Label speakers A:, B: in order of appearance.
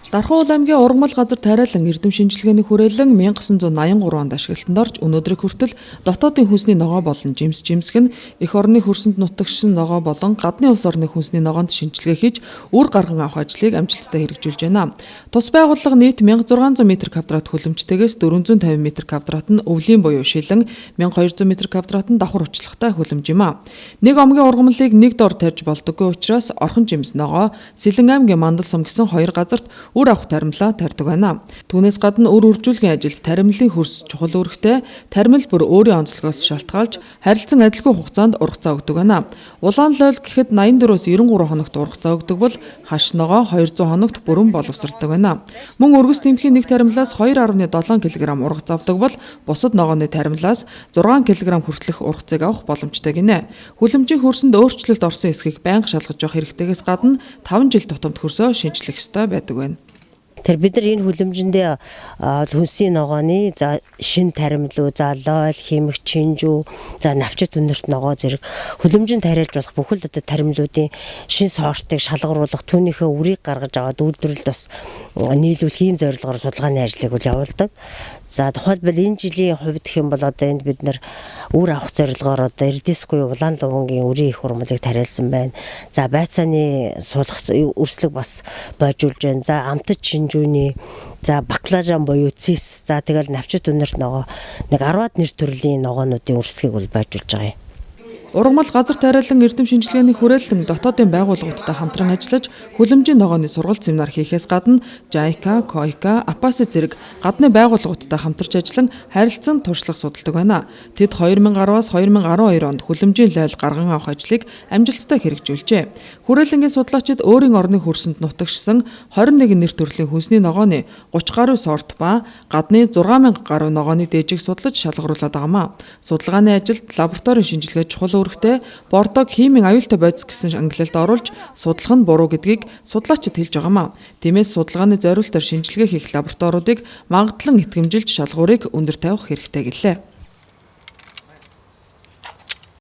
A: Дархан аймгийн ургамал газар тариалан эрдэм шинжилгээний хүрээлэн 1983 онд ашиглалтанд орж өнөөдрийг хүртэл дотоодын хүнсний ногоо болон жимсэх нь эх орны хөрсөнд нутагшсан ногоо болон гадны улс орны хүнсний ногоонд шинжилгээ хийж үр гарган авах ажлыг амжилттай хэрэгжүүлж байна. Тус байгууллага нийт 1600 м2 хөлөмжтэйгээс 450 м2 нь өвлийн буюу шилэн, 1200 м2 нь давхар уучлахтай хөлөмж юм а. Нэг омгийн ургамлыг нэг дор тарьж болдоггүй учраас орхон жимс ногоо, Сэлэн аймгийн Мандал сум гэсэн хоёр газарт үр авах таримлаа тарьдаг байна. Түүнээс гадна үр үржүүлгийн ажилд таримлын хөрс чухал үүрэгтэй, таримл бүр өөрийн онцлогоос шалтгаалж харилцан адилгүй хугацаанд ургацаа өгдөг байна. Улаан лойл гэхэд 84-өөс 93 хоногт ургацаа өгдөг бол хаш ногоо 200 хоногт бүрэн боловсралдаг байна. Мөн өргөс тэмхийн нэг таримлаас 2.7 кг ургац авдаг бол бусад ногооны таримлаас 6 кг хүртэлх ургацыг авах боломжтой гинэ. Хүлэмжийн хөрсөнд өөрчлөлт орсон эсхийг байнга шалгаж явах хэрэгтэйгээс гадна 5 жил тутамд хөрсөө шинжлэх ёстой байдаг байна.
B: Тэр бид нар энэ хүлэмжиндээ хүнсний ногооны за шин таримлуу, за лойл, химэг, чинжүү, за навчит үнэрт ногоо зэрэг хүлэмжинд тариалж болох бүхэл таримлуудын шин сортыг шалгаруулах, түүнийхээ үрийг гаргаж аваад үйлдвэрлэлд бас нийлүүлэх ийм зорилгоор судалгааны ажлыг үл явуулдаг. За тухайлбал энэ жилийн хувьд гэх юм бол одоо энд бид нар үр авах зорилгоор одоо Эрдэнэсгүй улаан лувангийн үрийн их ургамлыг тариалсан байна. За байцааны суулгах өрслөг бас бойжуулж байна. За амтд шинжүүний, за баклажан буюу цис, за тэгэл навчит үнэрт ногоо нэг 10-аад нэр төрлийн ногоонуудын өрсгийг бол бойжуулж байгаа юм.
A: Ургамал газар тариалан эрдэм шинжилгээний хүрээлэн дотоодын байгууллагуудтай хамтран ажиллаж хүлэмжийн ногооны сургалт семинар хийхээс гадна JICA, KOICA, APAS зэрэг гадны байгууллагуудтай хамтарч ажиллан харилцан туршлага судалдаг байна. Тэд 2010-аас 2012 онд хүлэмжийн лойл гарган авах ажлыг амжилттай хэрэгжүүлжээ. Хүрээлэнгийн судлаачид өөрийн орны хөрсөнд нутагшсан 21 нэр төрлийн хүнсний ногооны 30 гаруй сорт ба гадны 6000 гаруй ногооны дээжийг судлаж шалгаруулад байгаамаа. Судалгааны ажилд лабораторийн шинжилгээ чухал үүрэгтэй, бордог химийн аюултай бодис гэсэн ангилалд оруулж судлах нь буруу гэдгийг судлаачид хэлж байгаамаа. Тиймээс судалгааны зориултаар шинжилгээ хийх лабораториудыг магадлан итгэмжилж шалгуурыг өндөр тавих хэрэгтэй гэлээ.